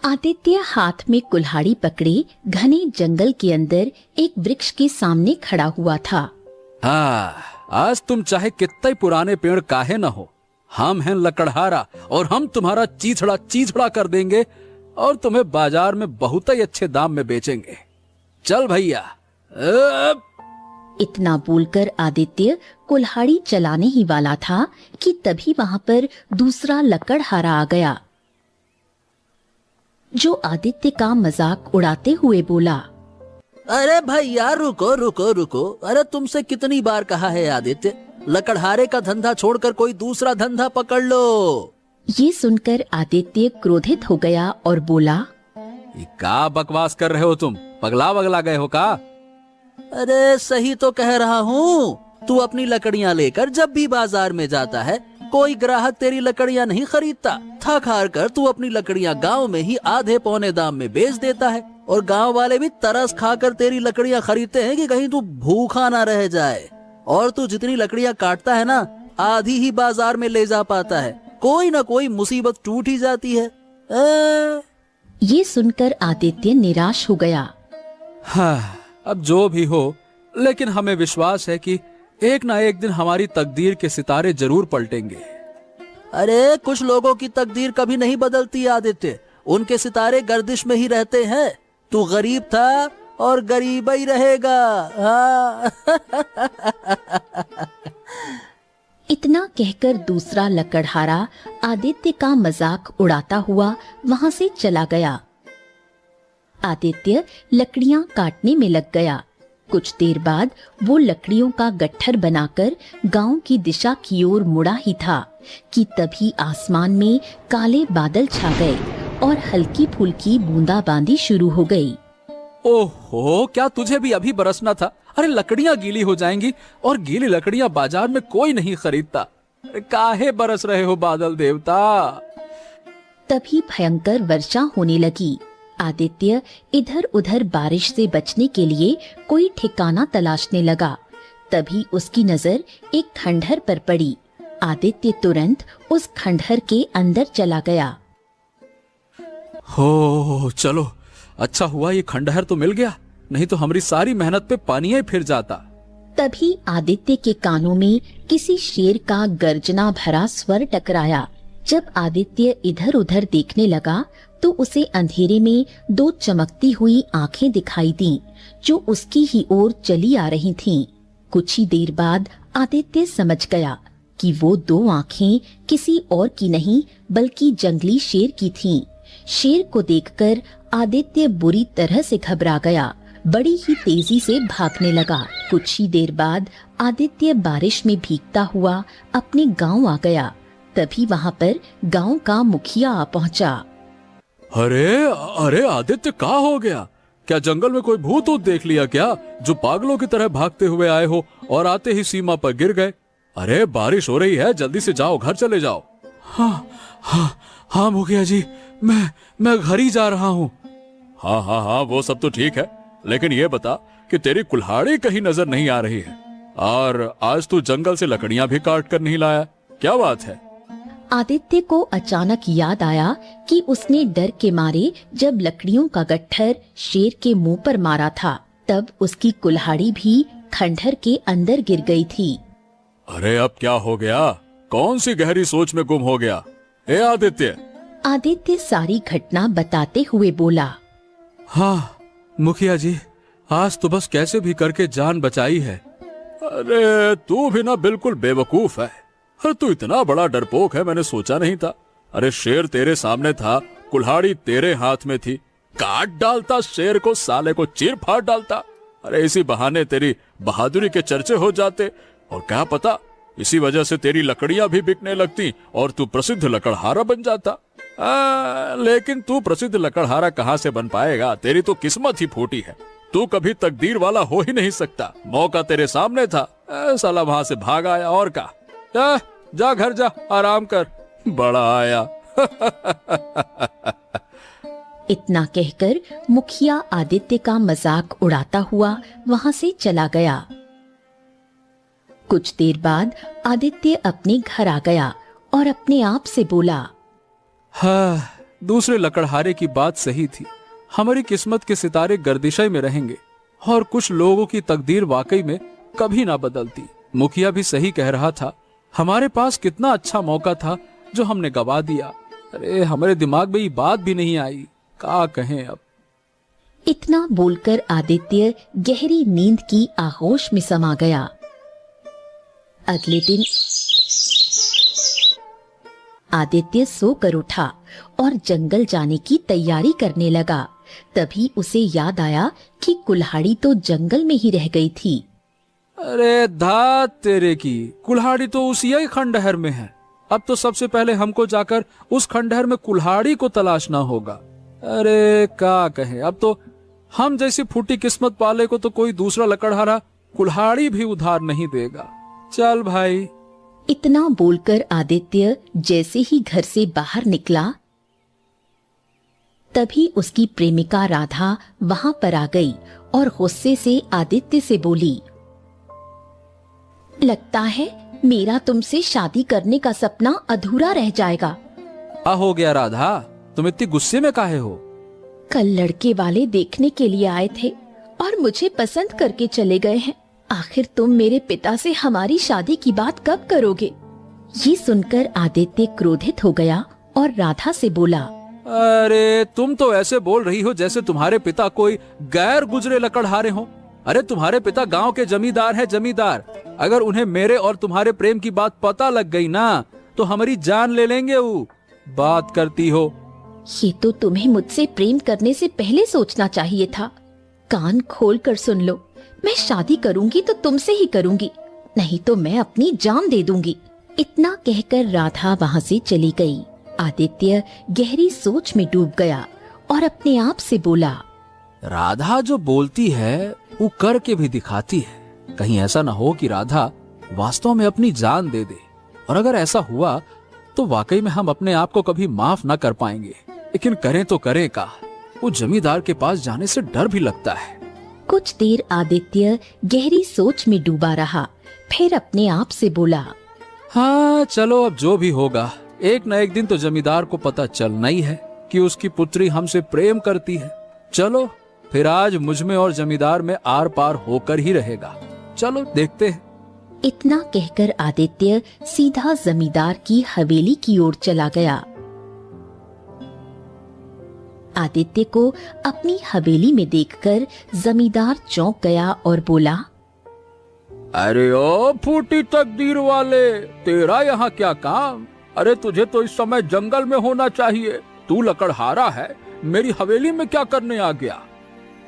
आदित्य हाथ में कुल्हाड़ी पकड़े घने जंगल के अंदर एक वृक्ष के सामने खड़ा हुआ था। आज तुम चाहे कितने पुराने पेड़ काहे न हो, हम हैं लकड़हारा और हम तुम्हारा चीथड़ा चीथड़ा कर देंगे और तुम्हें बाजार में बहुत ही अच्छे दाम में बेचेंगे। चल भैया। इतना बोलकर आदित्य कुल्हाड़ी चलाने ही वाला था कि तभी वहां पर दूसरा लकड़हारा आ गया, जो आदित्य का मजाक उड़ाते हुए बोला, अरे भैया रुको रुको रुको, अरे तुमसे कितनी बार कहा है आदित्य, लकड़हारे का धंधा छोड़कर कोई दूसरा धंधा पकड़ लो। ये सुनकर आदित्य क्रोधित हो गया और बोला, ये क्या बकवास कर रहे हो तुम, पगला वगला गए हो का? अरे सही तो कह रहा हूँ, तू अपनी लकड़ियाँ लेकर जब भी बाजार में जाता है कोई ग्राहक तेरी लकड़ियाँ नहीं खरीदता। थक हार कर तू अपनी लकड़ियाँ गांव में ही आधे पौने दाम में बेच देता है और गांव वाले भी तरस खाकर तेरी लकड़ियाँ खरीदते हैं कि कहीं तू भूखा ना रह जाए। और तू जितनी लकड़ियाँ काटता है ना, आधी ही बाजार में ले जा पाता है, कोई ना कोई मुसीबत टूट ही जाती है। ये सुनकर आदित्य निराश हो गया। हाँ, अब जो भी हो, लेकिन हमें विश्वास है कि एक ना एक दिन हमारी तकदीर के सितारे जरूर पलटेंगे। अरे कुछ लोगों की तकदीर कभी नहीं बदलती आदित्य, उनके सितारे गर्दिश में ही रहते हैं। तू गरीब था और गरीब ही रहेगा। हाँ। इतना कहकर दूसरा लकड़हारा आदित्य का मजाक उड़ाता हुआ वहां से चला गया। आदित्य लकड़ियां काटने में लग गया। कुछ देर बाद वो लकड़ियों का गट्ठर बनाकर गांव की दिशा की ओर मुड़ा ही था कि तभी आसमान में काले बादल छा गए और हल्की फुल्की बूंदाबांदी शुरू हो गई। ओहो, क्या तुझे भी अभी बरसना था? अरे लकड़ियां गीली हो जाएंगी और गीली लकड़ियां बाजार में कोई नहीं खरीदता। काहे बरस रहे हो बादल देवता? तभी भयंकर वर्षा होने लगी। आदित्य इधर उधर बारिश से बचने के लिए कोई ठिकाना तलाशने लगा। तभी उसकी नजर एक खंडहर पर पड़ी। आदित्य तुरंत उस खंडहर के अंदर चला गया। हो चलो, अच्छा हुआ ये खंडहर तो मिल गया, नहीं तो हमारी सारी मेहनत पे पानी ही फिर जाता। तभी आदित्य के कानों में किसी शेर का गर्जना भरा स्वर टकराया। जब आदित्य इधर उधर देखने लगा तो उसे अंधेरे में दो चमकती हुई आंखें दिखाई दी, जो उसकी ही ओर चली आ रही थीं। कुछ ही देर बाद आदित्य समझ गया कि वो दो आंखें किसी और की नहीं बल्कि जंगली शेर की थीं। शेर को देखकर आदित्य बुरी तरह से घबरा गया, बड़ी ही तेजी से भागने लगा। कुछ ही देर बाद आदित्य बारिश में भीगता हुआ अपने गांव आ गया। तभी वहां पर गांव का मुखिया आ पहुंचा। अरे अरे आदित्य, क्या हो गया? क्या जंगल में कोई भूत ऊत देख लिया क्या, जो पागलों की तरह भागते हुए आए हो और आते ही सीमा पर गिर गए? अरे बारिश हो रही है, जल्दी से जाओ, घर चले जाओ। हाँ हाँ हाँ मुखिया जी, मैं घर ही जा रहा हूँ। हाँ हाँ हाँ, वो सब तो ठीक है, लेकिन ये बता कि तेरी कुल्हाड़ी कहीं नजर नहीं आ रही है और आज तू जंगल से लकड़ियां भी काट कर नहीं लाया, क्या बात है? आदित्य को अचानक याद आया कि उसने डर के मारे जब लकड़ियों का गट्ठर शेर के मुंह पर मारा था, तब उसकी कुल्हाड़ी भी खंडहर के अंदर गिर गई थी। अरे अब क्या हो गया? कौन सी गहरी सोच में गुम हो गया? ए आदित्य। आदित्य सारी घटना बताते हुए बोला, हाँ मुखिया जी, आज तो बस कैसे भी करके जान बचाई है। अरे तू भी ना बिल्कुल बेवकूफ है। अरे तू इतना बड़ा डरपोक है, मैंने सोचा नहीं था। अरे शेर तेरे सामने था, कुल्हाड़ी तेरे हाथ में थी, काट डालता शेर को, साले को चीर फाड़ डालता। अरे इसी बहाने तेरी बहादुरी के चर्चे हो जाते और क्या पता इसी वजह से तेरी लकड़ियां भी बिकने लगती और तू प्रसिद्ध लकड़हारा बन जाता। लेकिन तू प्रसिद्ध लकड़हारा कहाँ से बन पाएगा? तेरी तो किस्मत ही फूटी है, तू कभी तकदीर वाला हो ही नहीं सकता। मौका तेरे सामने था, साला वहां से भाग आया और का। जा घर जा, आराम कर, बड़ा आया। इतना कहकर मुखिया आदित्य का मजाक उड़ाता हुआ वहां से चला गया। कुछ देर बाद आदित्य अपने घर आ गया और अपने आप से बोला, हाँ दूसरे लकड़हारे की बात सही थी। हमारी किस्मत के सितारे गर्दिशे में रहेंगे और कुछ लोगों की तकदीर वाकई में कभी ना बदलती। मुखिया भी सही कह रहा था। हमारे पास कितना अच्छा मौका था जो हमने गवा दिया। अरे हमारे दिमाग में ये बात भी नहीं आई, क्या कहें अब। इतना बोलकर आदित्य गहरी नींद की आगोश में समा गया। अगले दिन आदित्य सोकर उठा और जंगल जाने की तैयारी करने लगा। तभी उसे याद आया कि कुल्हाड़ी तो जंगल में ही रह गई थी। अरे धात तेरे की, कुल्हाड़ी तो उसी ही खंडहर में है। अब तो सबसे पहले हमको जाकर उस खंडहर में कुल्हाड़ी को तलाशना होगा। अरे क्या कहें, अब तो हम जैसी फूटी किस्मत वाले को तो कोई दूसरा लकड़हारा कुल्हाड़ी भी उधार नहीं देगा। चल भाई। इतना बोलकर आदित्य जैसे ही घर से बाहर निकला, तभी उसकी प्रेमिका राधा वहां पर आ गई और गुस्से से आदित्य से बोली, लगता है मेरा तुमसे शादी करने का सपना अधूरा रह जाएगा। क्या हो गया राधा, तुम इतनी गुस्से में काहे हो? कल लड़के वाले देखने के लिए आए थे और मुझे पसंद करके चले गए हैं। आखिर तुम मेरे पिता से हमारी शादी की बात कब करोगे? ये सुनकर आदित्य क्रोधित हो गया और राधा से बोला, अरे तुम तो ऐसे बोल रही हो जैसे तुम्हारे पिता कोई गैर गुजरे लकड़हारे हो। अरे तुम्हारे पिता गांव के जमींदार है, जमींदार। अगर उन्हें मेरे और तुम्हारे प्रेम की बात पता लग गई ना तो हमारी जान ले लेंगे। वो बात करती हो। ये तो तुम्हें मुझसे प्रेम करने से पहले सोचना चाहिए था। कान खोल कर सुन लो, मैं शादी करूंगी तो तुमसे ही करूंगी, नहीं तो मैं अपनी जान दे दूंगी। इतना कहकर राधा वहां से चली गई। आदित्य गहरी सोच में डूब गया और अपने आप से बोला, राधा जो बोलती है वो करके भी दिखाती है। कहीं ऐसा ना हो कि राधा वास्तव में अपनी जान दे दे, और अगर ऐसा हुआ तो वाकई में हम अपने आप को कभी माफ ना कर पाएंगे। लेकिन करें तो करें का, वो जमींदार के पास जाने से डर भी लगता है। कुछ देर आदित्य गहरी सोच में डूबा रहा, फिर अपने आप से बोला, हाँ चलो अब जो भी होगा, एक न एक दिन तो जमींदार को पता चलना ही है कि उसकी पुत्री हमसे प्रेम करती है। चलो फिर आज मुझ में और जमींदार में आर पार होकर ही रहेगा। चलो देखते हैं। इतना कहकर आदित्य सीधा जमींदार की हवेली की ओर चला गया। आदित्य को अपनी हवेली में देखकर जमींदार चौंक गया और बोला, अरे ओ फूटी तकदीर वाले, तेरा यहाँ क्या काम? अरे तुझे तो इस समय जंगल में होना चाहिए। तू लकड़हारा है, मेरी हवेली में क्या करने आ गया?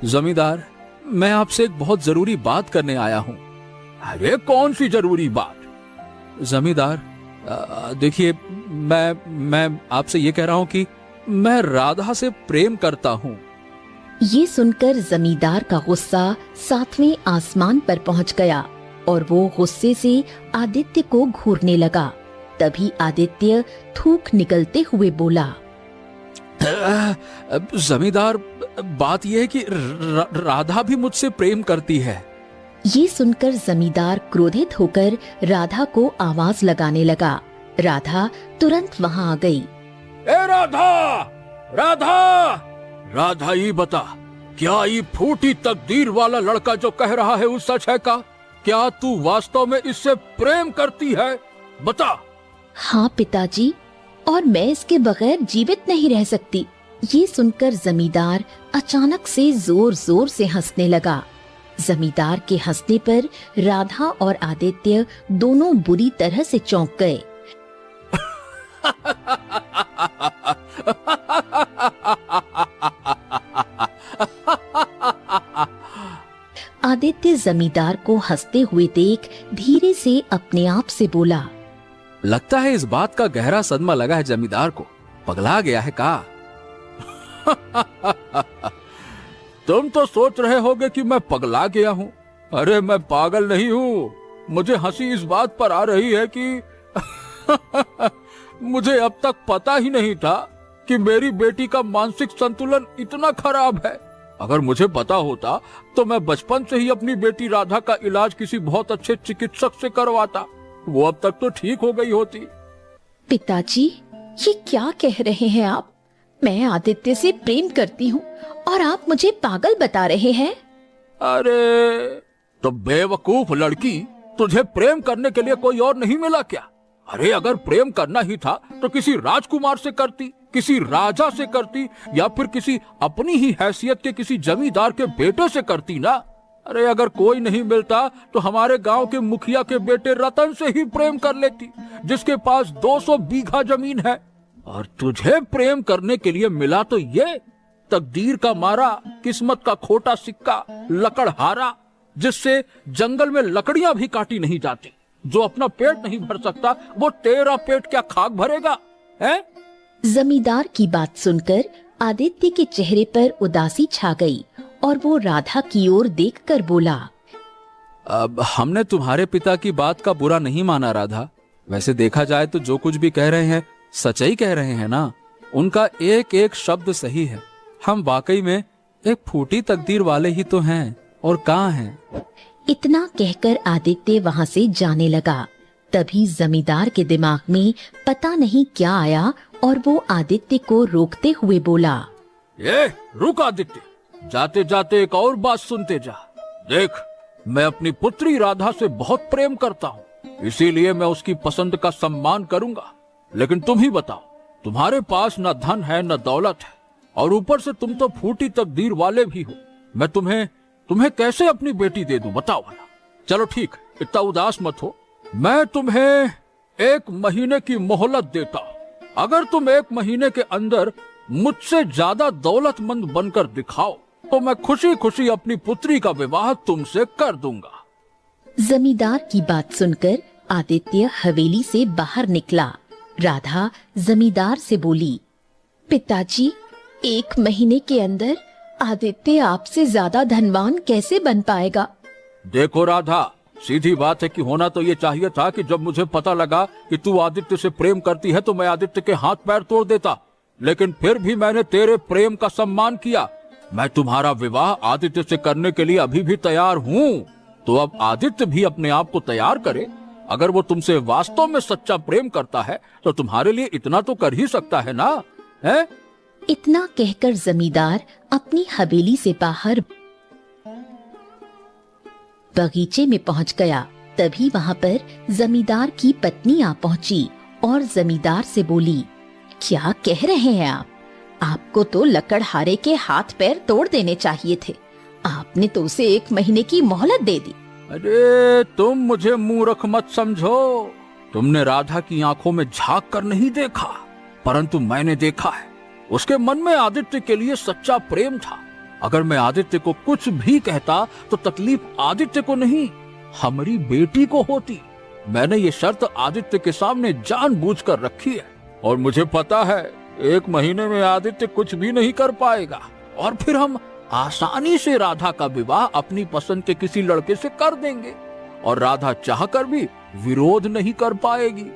जमींदार, मैं आपसे एक बहुत जरूरी बात करने आया हूँ। अरे कौन सी जरूरी बात? जमींदार देखिए, मैं आपसे ये कह रहा हूँ कि मैं राधा से प्रेम करता हूँ। ये सुनकर जमींदार का गुस्सा 7वें आसमान पर पहुँच गया और वो गुस्से से आदित्य को घूरने लगा। तभी आदित्य थूक निकलते हुए बोला, जमींदार, बात यह है कि राधा भी मुझसे प्रेम करती है। ये सुनकर जमींदार क्रोधित होकर राधा को आवाज लगाने लगा। राधा तुरंत वहां आ गई। ए राधा, राधा, राधा, ये बता, क्या ये फूटी तकदीर वाला लड़का जो कह रहा है वो सच है का? क्या तू वास्तव में इससे प्रेम करती है? बता। हाँ पिताजी, और मैं इसके बगैर जीवित नहीं रह सकती। ये सुनकर जमींदार अचानक से जोर जोर से हंसने लगा। जमींदार के हंसने पर राधा और आदित्य दोनों बुरी तरह से चौंक गए। आदित्य जमींदार को हंसते हुए देख धीरे से अपने आप से बोला, लगता है इस बात का गहरा सदमा लगा है जमींदार को। पगला गया है का? तुम तो सोच रहे होगे कि मैं पगला गया हूँ। अरे मैं पागल नहीं हूँ। मुझे हंसी इस बात पर आ रही है कि मुझे अब तक पता ही नहीं था कि मेरी बेटी का मानसिक संतुलन इतना खराब है। अगर मुझे पता होता तो मैं बचपन से ही अपनी बेटी राधा का इलाज किसी बहुत अच्छे चिकित्सक से करवाता। वो अब तक तो ठीक हो गई होती। पिताजी, ये क्या कह रहे हैं आप? मैं आदित्य से प्रेम करती हूँ और आप मुझे पागल बता रहे हैं। अरे तो बेवकूफ लड़की, तुझे प्रेम करने के लिए कोई और नहीं मिला क्या? अरे अगर प्रेम करना ही था तो किसी राजकुमार से करती, किसी राजा से करती, या फिर किसी अपनी ही हैसियत के किसी जमींदार के बेटे से करती ना। अरे अगर कोई नहीं मिलता तो हमारे गांव के मुखिया के बेटे रतन से ही प्रेम कर लेती, जिसके पास 200 बीघा जमीन है। और तुझे प्रेम करने के लिए मिला तो ये तकदीर का मारा, किस्मत का खोटा सिक्का, लकड़हारा, जिससे जंगल में लकड़ियां भी काटी नहीं जाती। जो अपना पेट नहीं भर सकता वो तेरा पेट क्या खाक भरेगा, हैं? जमींदार की बात सुनकर आदित्य के चेहरे पर उदासी छा गई और वो राधा की ओर देखकर बोला, अब हमने तुम्हारे पिता की बात का बुरा नहीं माना राधा। वैसे देखा जाए तो जो कुछ भी कह रहे हैं सच्चाई कह रहे हैं ना। उनका एक एक शब्द सही है। हम वाकई में एक फूटी तकदीर वाले ही तो हैं, और कहाँ हैं। इतना कहकर आदित्य वहाँ से जाने लगा। तभी जमींदार के दिमाग में पता नहीं क्या आया और वो आदित्य को रोकते हुए बोला, ये रुक आदित्य, जाते जाते एक और बात सुनते जा। देख, मैं अपनी पुत्री राधा से बहुत प्रेम करता हूँ, इसीलिए मैं उसकी पसंद का सम्मान करूंगा। लेकिन तुम ही बताओ, तुम्हारे पास न धन है न दौलत है, और ऊपर से तुम तो फूटी तकदीर वाले भी हो। मैं तुम्हें कैसे अपनी बेटी दे दूं, बताओ भला। चलो ठीक, इतना उदास मत हो। मैं तुम्हें 1 महीने की मोहलत देता हूं। अगर तुम 1 महीने के अंदर मुझसे ज्यादा दौलतमंद बनकर दिखाओ तो मैं खुशी खुशी अपनी पुत्री का विवाह तुमसे कर दूंगा। जमींदार की बात सुनकर आदित्य हवेली से बाहर निकला। राधा जमींदार से बोली, पिताजी, 1 महीने के अंदर आदित्य आपसे ज्यादा धनवान कैसे बन पाएगा? देखो राधा, सीधी बात है कि होना तो ये चाहिए था कि जब मुझे पता लगा कि तू आदित्य से प्रेम करती है तो मैं आदित्य के हाथ पैर तोड़ देता। लेकिन फिर भी मैंने तेरे प्रेम का सम्मान किया। मैं तुम्हारा विवाह आदित्य से करने के लिए अभी भी तैयार हूँ। तो अब आदित्य भी अपने आप को तैयार करे। अगर वो तुमसे वास्तव में सच्चा प्रेम करता है तो तुम्हारे लिए इतना तो कर ही सकता है ना, है? इतना कहकर जमींदार अपनी हवेली से बाहर बगीचे में पहुंच गया। तभी वहां पर जमींदार की पत्नी आ पहुंची और जमींदार से बोली, क्या कह रहे हैं आप? आपको तो लकड़हारे के हाथ पैर तोड़ देने चाहिए थे। आपने तो उसे 1 महीने की मोहलत दे दी। अरे तुम मुझे मूर्ख मत समझो। तुमने राधा की आंखों में झांक कर नहीं देखा, परंतु मैंने देखा है। उसके मन में आदित्य के लिए सच्चा प्रेम था। अगर मैं आदित्य को कुछ भी कहता तो तकलीफ आदित्य को नहीं, हमारी बेटी को होती। मैंने ये शर्त आदित्य के सामने जानबूझकर रखी है, और मुझे पता है 1 महीने में आदित्य कुछ भी नहीं कर पाएगा, और फिर हम आसानी से राधा का विवाह अपनी पसंद के किसी लड़के से कर देंगे, और राधा चाहकर भी विरोध नहीं कर पाएगी।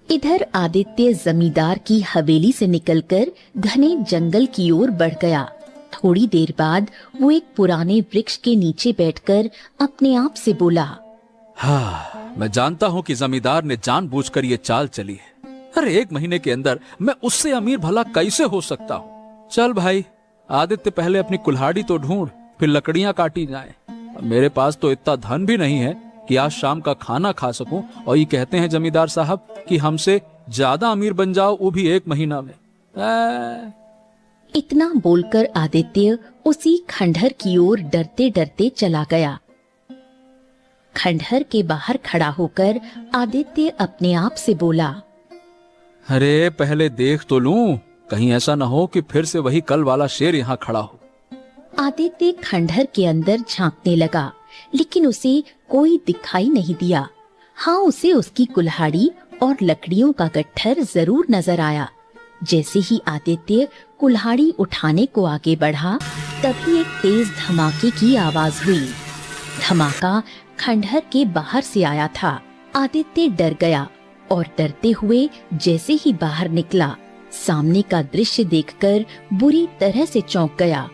इधर आदित्य जमींदार की हवेली से निकलकर घने जंगल की ओर बढ़ गया। थोड़ी देर बाद वो एक पुराने वृक्ष के नीचे बैठकर अपने आप से बोला, हाँ, मैं जानता हूँ कि जमींदार ने जानबूझकर ये चाल चली है। अरे 1 महीने के अंदर मैं उससे अमीर भला कैसे हो सकता हूँ। चल भाई आदित्य, पहले अपनी कुल्हाड़ी तो ढूंढ, फिर लकड़ियां काटी जाएं। मेरे पास तो इतना धन भी नहीं है कि आज शाम का खाना खा सकूं, और ये कहते हैं जमींदार साहब कि हमसे ज्यादा अमीर बन जाओ, वो भी 1 महीना में। इतना बोलकर आदित्य उसी खंडहर की ओर डरते डरते चला गया। खंडहर के बाहर खड़ा होकर आदित्य अपने आप से बोला, अरे पहले देख तो लूं, कहीं ऐसा न हो कि फिर से वही कल वाला शेर यहाँ खड़ा हो। आदित्य खंडहर के अंदर झांकने लगा, लेकिन उसे कोई दिखाई नहीं दिया। हाँ, उसे उसकी कुल्हाड़ी और लकड़ियों का गट्ठर जरूर नजर आया। जैसे ही आदित्य कुल्हाड़ी उठाने को आगे बढ़ा, तभी एक तेज धमाके की आवाज हुई। धमाका खंडहर के बाहर से आया था। आदित्य डर गया और डरते हुए जैसे ही बाहर निकला, सामने का दृश्य देखकर बुरी तरह से चौंक गया।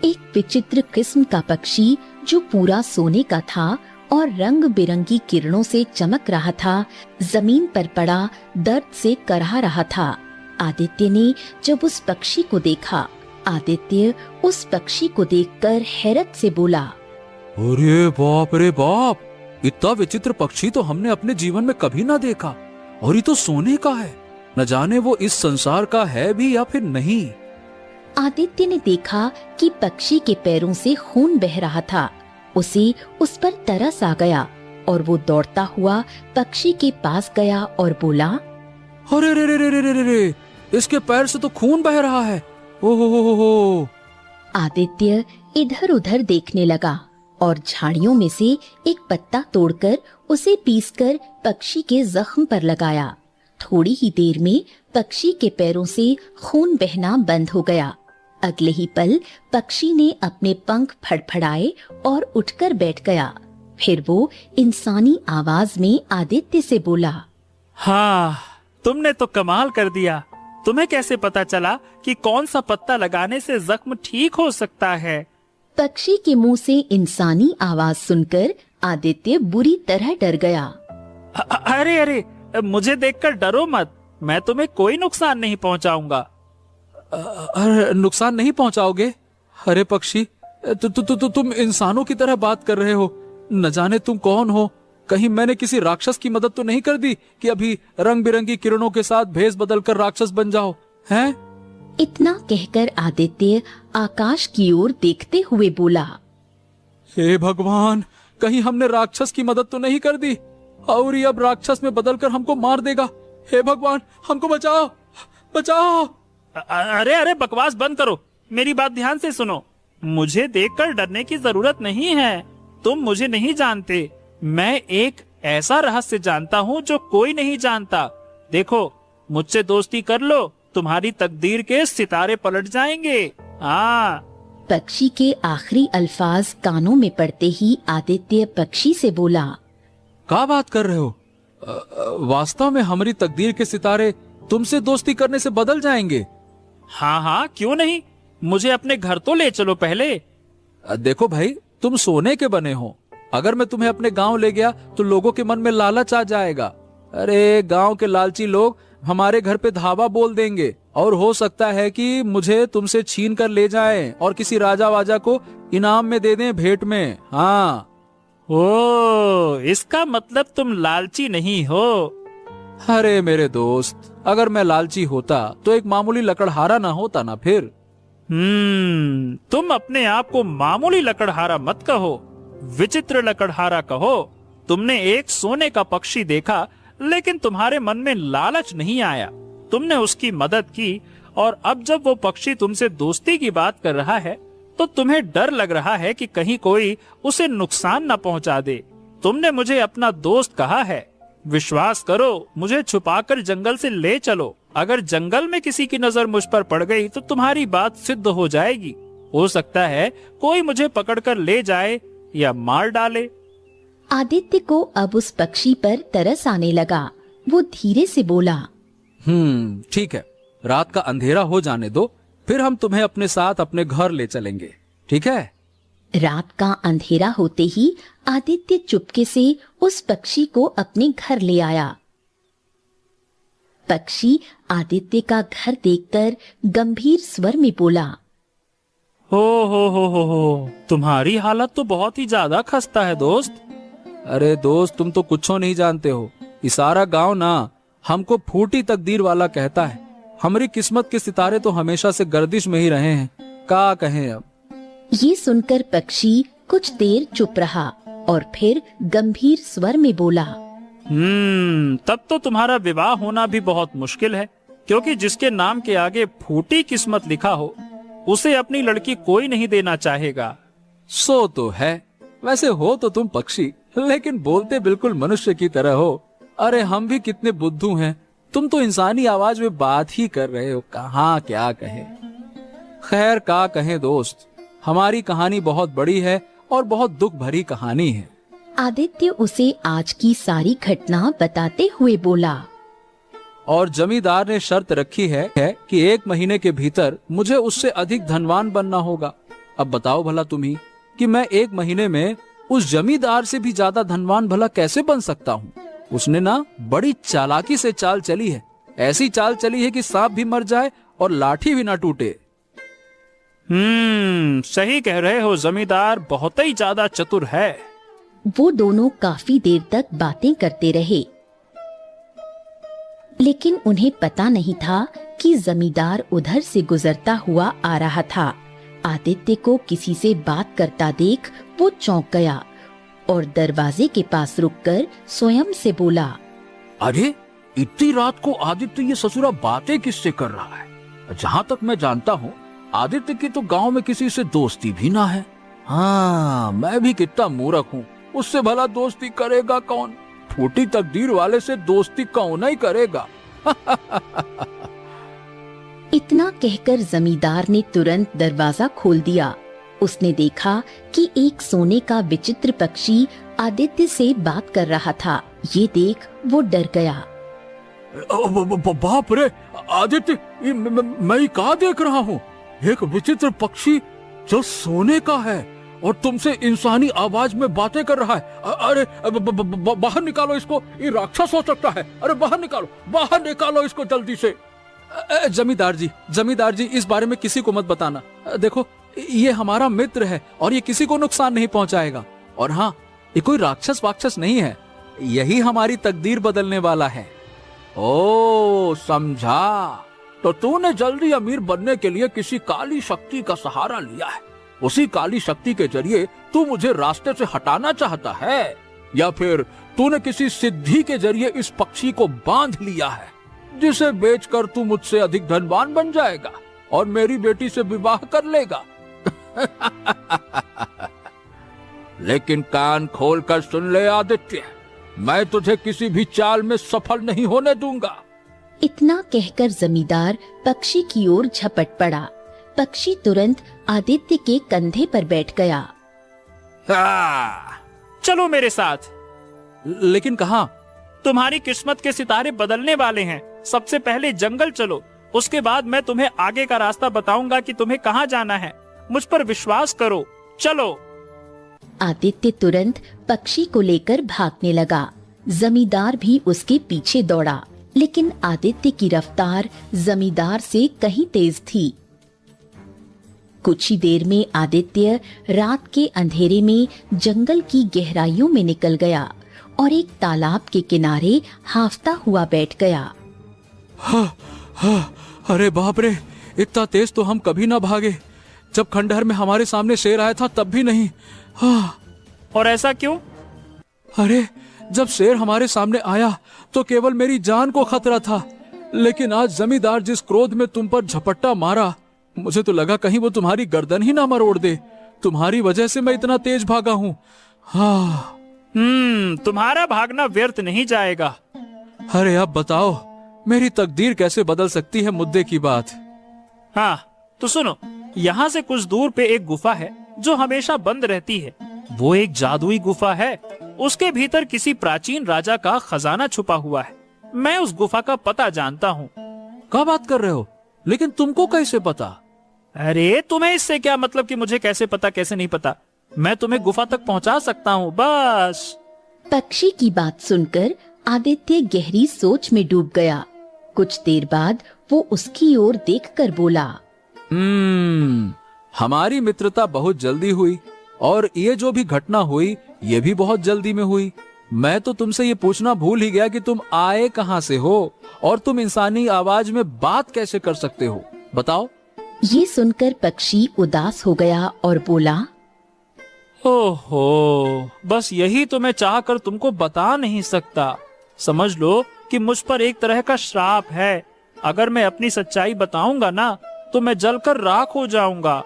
एक विचित्र किस्म का पक्षी जो पूरा सोने का था, और रंग बिरंगी किरणों से चमक रहा था, जमीन पर पड़ा दर्द से कराह रहा था। आदित्य ने जब उस पक्षी को देखा, आदित्य उस पक्षी को देखकर हैरत से बोला, अरे बाप रे बाप, इतना विचित्र पक्षी तो हमने अपने जीवन में कभी ना देखा, और ये तो सोने का है। न जाने वो इस संसार का है भी या फिर नहीं। आदित्य ने देखा कि पक्षी के पैरों से खून बह रहा था। उसे उस पर तरस आ गया और वो दौड़ता हुआ पक्षी के पास गया और बोला, अरे रे रे रे रे रे रे, इसके पैर से तो खून बह रहा है। ओहो। आदित्य इधर उधर देखने लगा और झाड़ियों में से एक पत्ता तोड़कर उसे पीसकर पक्षी के जख्म पर लगाया। थोड़ी ही देर में पक्षी के पैरों से खून बहना बंद हो गया। अगले ही पल पक्षी ने अपने पंख फड़फड़ाए और उठकर बैठ गया। फिर वो इंसानी आवाज में आदित्य से बोला, हाँ, तुमने तो कमाल कर दिया। तुम्हें कैसे पता चला कि कौन सा पत्ता लगाने से जख्म ठीक हो सकता है? पक्षी के मुंह से इंसानी आवाज सुनकर आदित्य बुरी तरह डर गया। अरे अरे, मुझे देखकर डरो मत, मैं तुम्हें कोई नुकसान नहीं पहुंचाऊंगा। अरे नुकसान नहीं पहुंचाओगे? अरे पक्षी, तुम इंसानों की तरह बात कर रहे हो। न जाने तुम कौन हो? कहीं मैंने किसी राक्षस की मदद तो नहीं कर दी कि अभी रंग बिरंगी किरणों के साथ भेष बदलकर राक्षस बन जाओ, हैं? इतना कहकर आदित्य आकाश की ओर देखते हुए बोला, हे भगवान, कहीं हमने राक्षस की मदद तो नहीं कर दी और ये अब राक्षस में बदलकर हमको मार देगा। हे भगवान, हमको बचाओ, बचाओ। अरे अरे, बकवास बंद करो, मेरी बात ध्यान से सुनो। मुझे देखकर डरने की जरूरत नहीं है। तुम मुझे नहीं जानते। मैं एक ऐसा रहस्य जानता हूँ जो कोई नहीं जानता। देखो, मुझसे दोस्ती कर लो, तुम्हारी तकदीर के सितारे पलट जाएंगे। हाँ। पक्षी के आखिरी अल्फाज कानों में पड़ते ही आदित्य पक्षी से बोला, क्या बात कर रहे हो? वास्तव में हमारी तकदीर के सितारे तुमसे दोस्ती करने से बदल जाएंगे? हाँ हाँ, क्यों नहीं। मुझे अपने घर तो ले चलो पहले। देखो भाई, तुम सोने के बने हो। अगर मैं तुम्हें अपने गांव ले गया तो लोगों के मन में लालच आ जाएगा। अरे गांव के लालची लोग हमारे घर पे धावा बोल देंगे और हो सकता है कि मुझे तुमसे छीन कर ले जाएं और किसी राजा वाजा को इनाम में दे दें, भेंट में। हाँ। ओ, इसका मतलब तुम लालची नहीं हो। अरे मेरे दोस्त, अगर मैं लालची होता तो एक मामूली लकड़हारा ना होता ना फिर। तुम अपने आप को मामूली लकड़हारा मत कहो, विचित्र लकड़हारा कहो। तुमने एक सोने का पक्षी देखा, लेकिन तुम्हारे मन में लालच नहीं आया। तुमने उसकी मदद की और अब जब वो पक्षी तुमसे दोस्ती की बात कर रहा है तो तुम्हें डर लग रहा है कि कहीं कोई उसे नुकसान न पहुंचा दे। तुमने मुझे अपना दोस्त कहा है। विश्वास करो, मुझे छुपाकर जंगल से ले चलो। अगर जंगल में किसी की नजर मुझ पर पड़ गई तो तुम्हारी बात सिद्ध हो जाएगी। हो सकता है कोई मुझे पकड़कर ले जाए या मार डाले। आदित्य को अब उस पक्षी पर तरस आने लगा। वो धीरे से बोला, ठीक है, रात का अंधेरा हो जाने दो, फिर हम तुम्हें अपने साथ अपने घर ले चलेंगे, ठीक है? रात का अंधेरा होते ही आदित्य चुपके से उस पक्षी को अपने घर ले आया। पक्षी आदित्य का घर देखकर गंभीर स्वर में बोला, हो, तुम्हारी हालत तो बहुत ही ज्यादा खस्ता है दोस्त। अरे दोस्त, तुम तो कुछ नहीं जानते हो। इस सारा गांव ना हमको फूटी तकदीर वाला कहता है। हमारी किस्मत के सितारे तो हमेशा से गर्दिश में ही रहे हैं। क्या कहें अब? ये सुनकर पक्षी कुछ देर चुप रहा और फिर गंभीर स्वर में बोला, तब तो तुम्हारा विवाह होना भी बहुत मुश्किल है, क्योंकि जिसके नाम के आगे फूटी किस्मत लिखा हो उसे अपनी लड़की कोई नहीं देना चाहेगा। सो तो है। वैसे हो तो तुम पक्षी, लेकिन बोलते बिल्कुल मनुष्य की तरह हो। अरे हम भी कितने बुद्धू हैं, तुम तो इंसानी आवाज में बात ही कर रहे हो। कहाँ क्या कहे। खैर क्या कहें दोस्त, हमारी कहानी बहुत बड़ी है और बहुत दुख भरी कहानी है। आदित्य उसे आज की सारी घटना बताते हुए बोला, और जमींदार ने शर्त रखी है कि 1 महीने के भीतर मुझे उससे अधिक धनवान बनना होगा। अब बताओ भला तुम ही कि मैं 1 महीने में उस जमींदार से भी ज्यादा धनवान भला कैसे बन सकता हूँ? उसने ना बड़ी चालाकी से चाल चली है, ऐसी चाल चली है कि सांप भी मर जाए और लाठी भी ना टूटे। सही कह रहे हो, जमींदार बहुत ही ज्यादा चतुर है। वो दोनों काफी देर तक बातें करते रहे, लेकिन उन्हें पता नहीं था कि जमींदार उधर से गुजरता हुआ आ रहा था। आदित्य को किसी से बात करता देख वो चौंक गया और दरवाजे के पास रुककर स्वयं से बोला, अरे इतनी रात को आदित्य ये ससुरा बातें किससे कर रहा है? जहाँ तक मैं जानता हूँ आदित्य की तो गांव में किसी से दोस्ती भी ना है। हाँ, मैं भी कितना मूर्ख हूँ, उससे भला दोस्ती करेगा कौन? फूटी तकदीर वाले से दोस्ती कौन ही करेगा। इतना कहकर जमींदार ने तुरंत दरवाजा खोल दिया। उसने देखा कि एक सोने का विचित्र पक्षी आदित्य से बात कर रहा था। ये देख वो डर गया। बाप रे आदित्य, मैं कहाँ देख रहा हूँ? एक विचित्र पक्षी जो सोने का है और तुमसे इंसानी आवाज में बातें कर रहा है। अरे बाहर निकालो इसको, ये राक्षस हो सकता है। अरे बाहर निकालो इसको जल्दी से। जमींदार जी, इस बारे में किसी को मत बताना। देखो ये हमारा मित्र है और ये किसी को नुकसान नहीं पहुंचाएगा। और हाँ, ये कोई राक्षस वाक्षस नहीं है, यही हमारी तकदीर बदलने वाला है। ओ समझा, तो तूने जल्दी अमीर बनने के लिए किसी काली शक्ति का सहारा लिया है। उसी काली शक्ति के जरिए तू मुझे रास्ते से हटाना चाहता है, या फिर तूने किसी सिद्धि के जरिए इस पक्षी को बांध लिया है, जिसे बेचकर तू मुझसे अधिक धनवान बन जाएगा और मेरी बेटी से विवाह कर लेगा। लेकिन कान खोलकर सुन ले आदित्य, मैं तुझे किसी भी चाल में सफल नहीं होने दूंगा। इतना कहकर जमींदार पक्षी की ओर झपट पड़ा। पक्षी तुरंत आदित्य के कंधे पर बैठ गया। चलो मेरे साथ। लेकिन कहाँ? तुम्हारी किस्मत के सितारे बदलने वाले हैं। सबसे पहले जंगल चलो, उसके बाद मैं तुम्हें आगे का रास्ता बताऊंगा कि तुम्हें कहाँ जाना है। मुझ पर विश्वास करो, चलो। आदित्य तुरंत पक्षी को लेकर भागने लगा। जमींदार भी उसके पीछे दौड़ा, लेकिन आदित्य की रफ्तार जमींदार से कहीं तेज थी। कुछ ही देर में आदित्य रात के अंधेरे में जंगल की गहराइयों में निकल गया और एक तालाब के किनारे हांफता हुआ बैठ गया। अरे बाप रे, इतना तेज तो हम कभी ना भागे। जब खंडहर में हमारे सामने शेर आया था तब भी नहीं। और ऐसा क्यों? अरे जब शेर हमारे सामने आया तो केवल मेरी जान को खतरा था, लेकिन आज जमींदार जिस क्रोध में तुम पर झपट्टा मारा, मुझे तो लगा कहीं वो तुम्हारी गर्दन ही ना मरोड़ दे। तुम्हारी वजह से मैं इतना तेज भागा हूँ। तुम्हारा भागना व्यर्थ नहीं जाएगा। अरे अब बताओ, मेरी तकदीर कैसे बदल सकती है मुद्दे की बात। हाँ तो सुनो, यहाँ से कुछ दूर पे एक गुफा है जो हमेशा बंद रहती है। वो एक जादुई गुफा है। उसके भीतर किसी प्राचीन राजा का खजाना छुपा हुआ है। मैं उस गुफा का पता जानता हूँ। क्या बात कर रहे हो? लेकिन तुमको कैसे पता? अरे तुम्हें इससे क्या मतलब कि मुझे कैसे पता कैसे नहीं पता? मैं तुम्हें गुफा तक पहुँचा सकता हूँ, बस। पक्षी की बात सुनकर आदित्य गहरी सोच में डूब गया। कुछ देर बाद वो उसकी ओर देखकर बोला, हमारी मित्रता बहुत जल्दी हुई और ये जो भी घटना हुई ये भी बहुत जल्दी में हुई। मैं तो तुमसे ये पूछना भूल ही गया कि तुम आए कहाँ से हो और तुम इंसानी आवाज में बात कैसे कर सकते हो, बताओ। ये सुनकर पक्षी उदास हो गया और बोला, ओहो, बस यही तो मैं चाह कर तुमको बता नहीं सकता। समझ लो कि मुझ पर एक तरह का श्राप है। अगर मैं अपनी सच्चाई बताऊंगा ना तो मैं जलकर राख हो जाऊंगा।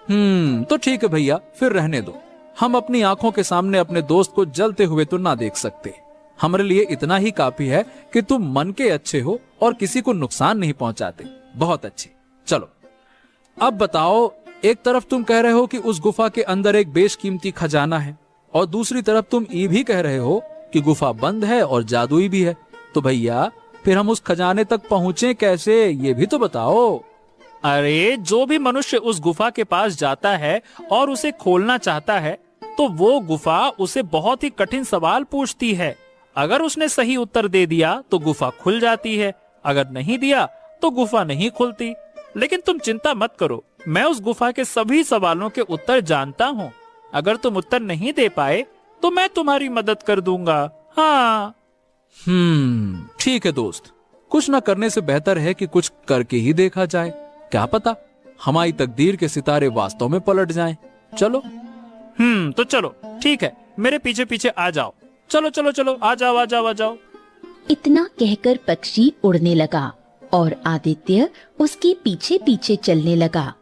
तो ठीक है भैया, फिर रहने दो। हम अपनी आंखों के सामने अपने दोस्त को जलते हुए तो ना देख सकते। हमारे लिए इतना ही काफी है कि तुम मन के अच्छे हो और किसी को नुकसान नहीं पहुंचाते। बहुत अच्छे। चलो अब बताओ, एक तरफ तुम कह रहे हो कि उस गुफा के अंदर एक बेशकीमती खजाना है और दूसरी तरफ तुम ये भी कह रहे हो कि गुफा बंद है और जादुई भी है। तो भैया फिर हम उस खजाने तक पहुँचे कैसे, ये भी तो बताओ। अरे जो भी मनुष्य उस गुफा के पास जाता है और उसे खोलना चाहता है, तो वो गुफा उसे बहुत ही कठिन सवाल पूछती है। अगर उसने सही उत्तर दे दिया तो गुफा खुल जाती है, अगर नहीं दिया तो गुफा नहीं खुलती। लेकिन तुम चिंता मत करो, मैं उस गुफा के सभी सवालों के उत्तर जानता हूँ। अगर तुम उत्तर नहीं दे पाए तो मैं तुम्हारी मदद कर दूंगा। हाँ। ठीक है दोस्त, कुछ न करने से बेहतर है कि कुछ करके ही देखा जाए। क्या पता हमारी तकदीर के सितारे वास्तव में पलट जाएं। चलो। तो चलो, ठीक है, मेरे पीछे पीछे आ जाओ। चलो चलो चलो, आ जाओ आ जाओ आ जाओ। इतना कहकर पक्षी उड़ने लगा और आदित्य उसके पीछे पीछे चलने लगा।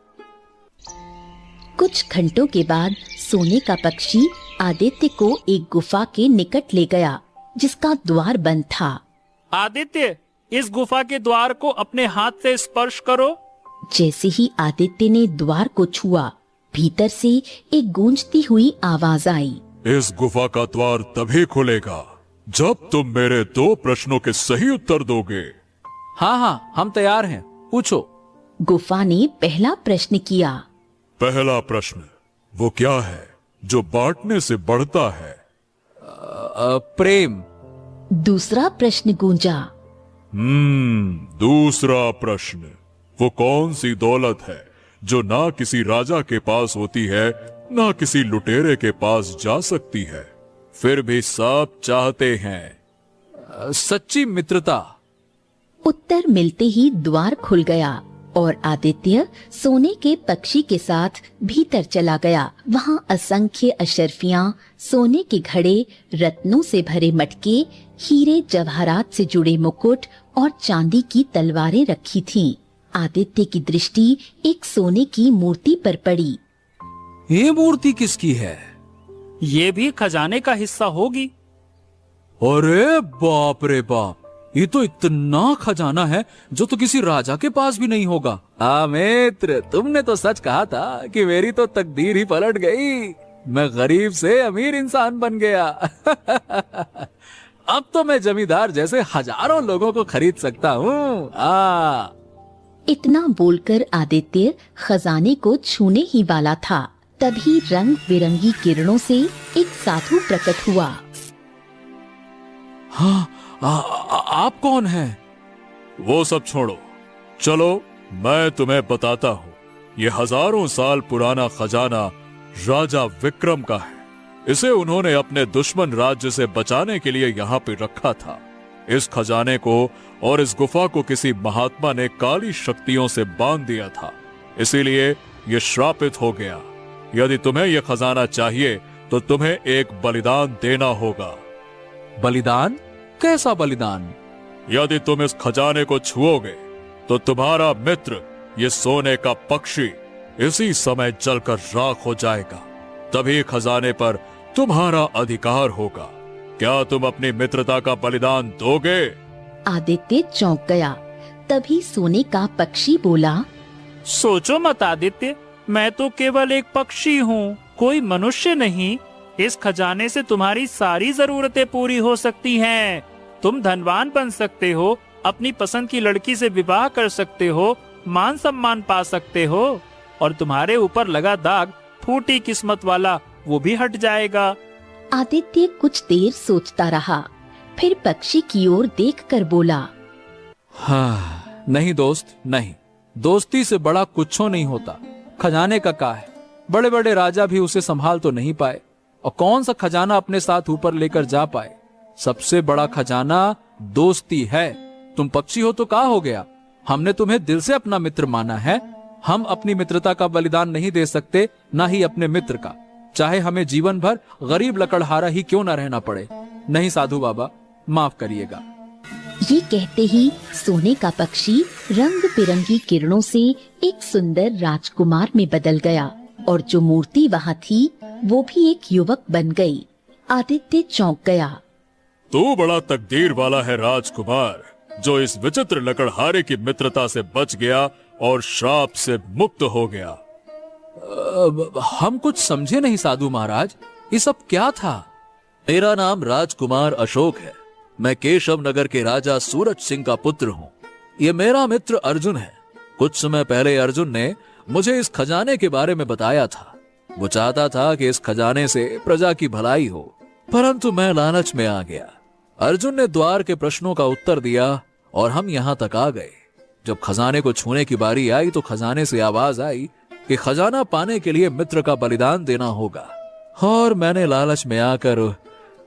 कुछ घंटों के बाद सोने का पक्षी आदित्य को एक गुफा के निकट ले गया जिसका द्वार बंद था। आदित्य, इस गुफा के द्वार को अपने हाथ से स्पर्श करो। जैसे ही आदित्य ने द्वार को छुआ, भीतर से एक गूंजती हुई आवाज आई। इस गुफा का द्वार तभी खुलेगा जब तुम मेरे 2 प्रश्नों के सही उत्तर दोगे। हाँ, हम तैयार हैं, पूछो। गुफा ने पहला प्रश्न किया। पहला प्रश्न, वो क्या है जो बांटने से बढ़ता है? प्रेम। दूसरा प्रश्न गूंजा। दूसरा प्रश्न, वो कौन सी दौलत है जो ना किसी राजा के पास होती है ना किसी लुटेरे के पास जा सकती है, फिर भी सब चाहते हैं? सच्ची मित्रता। उत्तर मिलते ही द्वार खुल गया और आदित्य सोने के पक्षी के साथ भीतर चला गया। वहाँ असंख्य अशर्फियां, सोने के घड़े, रत्नों से भरे मटके, हीरे जवाहरात से जुड़े मुकुट और चांदी की तलवारें रखी थीं। आदित्य की दृष्टि एक सोने की मूर्ति पर पड़ी। ये मूर्ति किसकी है? ये भी खजाने का हिस्सा होगी। अरे बाप रे बाप, ये तो इतना खजाना है जो तो किसी राजा के पास भी नहीं होगा। मित्र, तुमने तो सच कहा था कि मेरी तो तकदीर ही पलट गई। मैं गरीब से अमीर इंसान बन गया। अब तो मैं जमींदार जैसे हजारों लोगों को खरीद सकता हूँ। इतना बोलकर आदित्य खजाने को छूने ही वाला था, तभी रंग बिरंगी किरणों से एक साधु प्रकट हुआ। हाँ, आप कौन हैं? वो सब छोड़ो, चलो मैं तुम्हें बताता हूँ। ये हजारों साल पुराना खजाना राजा विक्रम का है। इसे उन्होंने अपने दुश्मन राज्य से बचाने के लिए यहाँ पे रखा था। इस खजाने को और इस गुफा को किसी महात्मा ने काली शक्तियों से बांध दिया था, इसीलिए ये श्रापित हो गया। यदि तुम्हें यह खजाना चाहिए तो तुम्हें एक बलिदान देना होगा। बलिदान? कैसा बलिदान? यदि तुम इस खजाने को छुओगे तो तुम्हारा मित्र ये सोने का पक्षी इसी समय जलकर राख हो जाएगा। तभी खजाने पर तुम्हारा अधिकार होगा। क्या तुम अपनी मित्रता का बलिदान दोगे? आदित्य चौंक गया। तभी सोने का पक्षी बोला, सोचो मत आदित्य, मैं तो केवल एक पक्षी हूँ, कोई मनुष्य नहीं। इस खजाने से तुम्हारी सारी जरूरतें पूरी हो सकती हैं। तुम धनवान बन सकते हो, अपनी पसंद की लड़की से विवाह कर सकते हो, मान सम्मान पा सकते हो और तुम्हारे ऊपर लगा दाग, फूटी किस्मत वाला, वो भी हट जाएगा। आदित्य कुछ देर सोचता रहा, फिर पक्षी की ओर देखकर बोला, हाँ, नहीं दोस्त, नहीं। दोस्ती से बड़ा कुछो नहीं होता। खजाने का क्या है, बड़े बड़े राजा भी उसे संभाल तो नहीं पाए, और कौन सा खजाना अपने साथ ऊपर लेकर जा पाए। सबसे बड़ा खजाना दोस्ती है। तुम पक्षी हो तो क्या हो गया, हमने तुम्हें दिल से अपना मित्र माना है। हम अपनी मित्रता का बलिदान नहीं दे सकते, ना ही अपने मित्र का, चाहे हमें जीवन भर गरीब लकड़हारा ही क्यों न रहना पड़े। नहीं साधु बाबा, माफ करिएगा। ये कहते ही सोने का पक्षी रंग बिरंगी किरणों से एक सुंदर राजकुमार में बदल गया और जो मूर्ति वहाँ थी वो भी एक युवक बन गई। आदित्य चौंक गया। तू बड़ा तकदीर वाला है राजकुमार, जो इस विचित्र लकड़हारे की मित्रता से बच गया और श्राप से मुक्त हो गया। हम कुछ समझे नहीं साधु महाराज, ये सब क्या था? मेरा नाम राजकुमार अशोक है। मैं केशव नगर के राजा सूरज सिंह का पुत्र हूँ। ये मेरा मित्र अर्जुन है। कुछ समय पहले अर्जुन ने मुझे इस खजाने के बारे में बताया था। वो चाहता था कि इस खजाने से प्रजा की भलाई हो, परंतु मैं लालच में आ गया। अर्जुन ने द्वार के प्रश्नों का उत्तर दिया और हम यहां तक आ गए। जब खजाने को छूने की बारी आई तो खजाने से आवाज आई कि खजाना पाने के लिए मित्र का बलिदान देना होगा, और मैंने लालच में आकर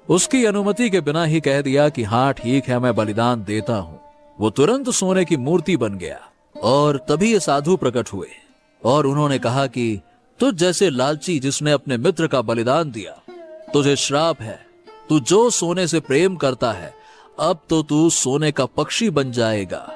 उसकी अनुमति के बिना ही कह दिया कि हाँ ठीक है, मैं बलिदान देता हूं। वो तुरंत सोने की मूर्ति बन गया और तभी ये साधु प्रकट हुए और उन्होंने कहा कि तुझ जैसे लालची जिसने अपने मित्र का बलिदान दिया, तुझे श्राप है। तू जो सोने से प्रेम करता है, अब तो तू सोने का पक्षी बन जाएगा।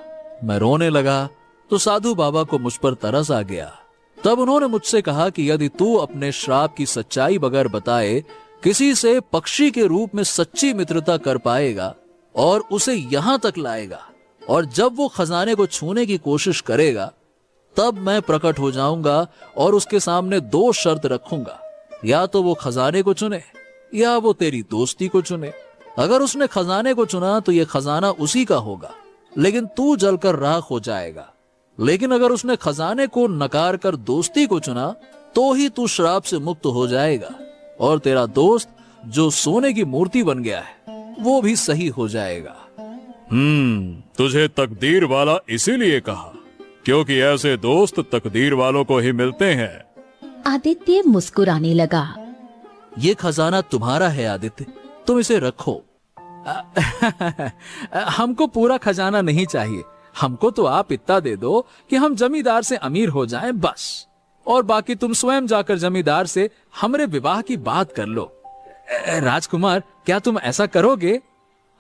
मैं रोने लगा तो साधु बाबा को मुझ पर तरस आ गया। तब उन्होंने मुझसे कहा कि यदि तू अपने श्राप की सच्चाई बगैर बताए किसी से पक्षी के रूप में सच्ची मित्रता कर पाएगा और उसे यहां तक लाएगा, और जब वो खजाने को छूने की कोशिश करेगा तब मैं प्रकट हो जाऊंगा और उसके सामने 2 शर्त रखूंगा, या तो वो खजाने को चुने या वो तेरी दोस्ती को चुने। अगर उसने खजाने को चुना तो ये खजाना उसी का होगा, लेकिन तू जलकर राख हो जाएगा। लेकिन अगर उसने खजाने को नकार कर दोस्ती को चुना तो ही तू श्राप से मुक्त हो जाएगा, और तेरा दोस्त जो सोने की मूर्ति बन गया है वो भी सही हो जाएगा। तुझे तकदीर वाला इसीलिए कहा क्योंकि ऐसे दोस्त तकदीर वालों को ही मिलते हैं। आदित्य मुस्कुराने लगा। ये खजाना तुम्हारा है आदित्य, तुम इसे रखो। हमको पूरा खजाना नहीं चाहिए, हमको तो आप इतना दे दो कि हम जमींदार से अमीर हो जाएं बस, और बाकी तुम स्वयं जाकर जमींदार से हमरे विवाह की बात कर लो। राजकुमार, क्या तुम ऐसा करोगे?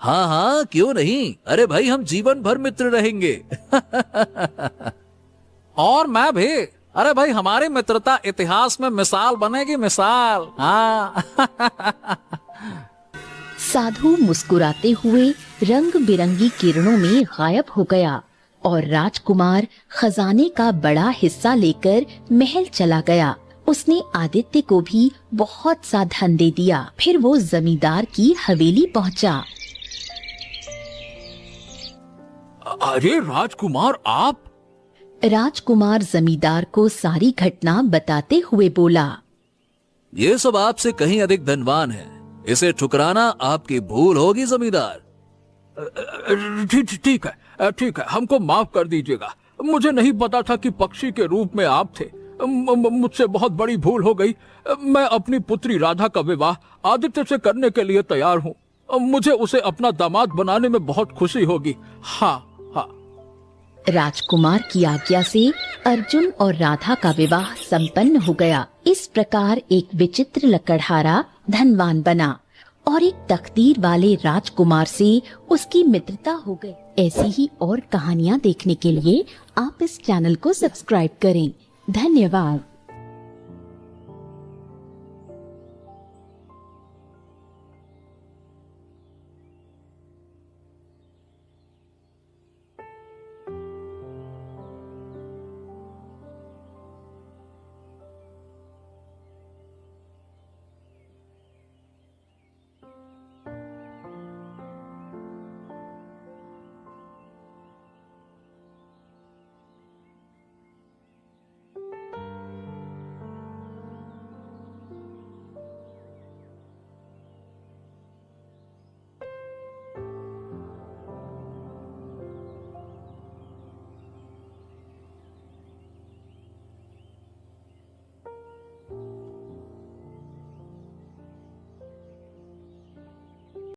हाँ हाँ, क्यों नहीं। अरे भाई, हम जीवन भर मित्र रहेंगे। और मैं भी। अरे भाई, हमारी मित्रता इतिहास में मिसाल बनेगी, मिसाल। हाँ। साधु मुस्कुराते हुए रंग बिरंगी किरणों में गायब हो गया और राजकुमार खजाने का बड़ा हिस्सा लेकर महल चला गया। उसने आदित्य को भी बहुत सा धन दे दिया। फिर वो जमींदार की हवेली पहुंचा। अरे राजकुमार, आप? राजकुमार जमींदार को सारी घटना बताते हुए बोला, ये सब आपसे कहीं अधिक धनवान है, इसे ठुकराना आपकी भूल होगी जमींदार। ठीक है, हमको माफ कर दीजिएगा। मुझे नहीं पता था कि पक्षी के रूप में आप थे। मुझसे बहुत बड़ी भूल हो गई। मैं अपनी पुत्री राधा का विवाह आदित्य से करने के लिए तैयार हूँ। मुझे उसे अपना दामाद बनाने में बहुत खुशी होगी। हाँ। राजकुमार की आज्ञा से अर्जुन और राधा का विवाह संपन्न हो गया। इस प्रकार एक विचित्र लकड़हारा धनवान बना और एक तकदीर वाले राजकुमार से उसकी मित्रता हो गई। ऐसी ही और कहानियाँ देखने के लिए आप इस चैनल को सब्सक्राइब करें। धन्यवाद।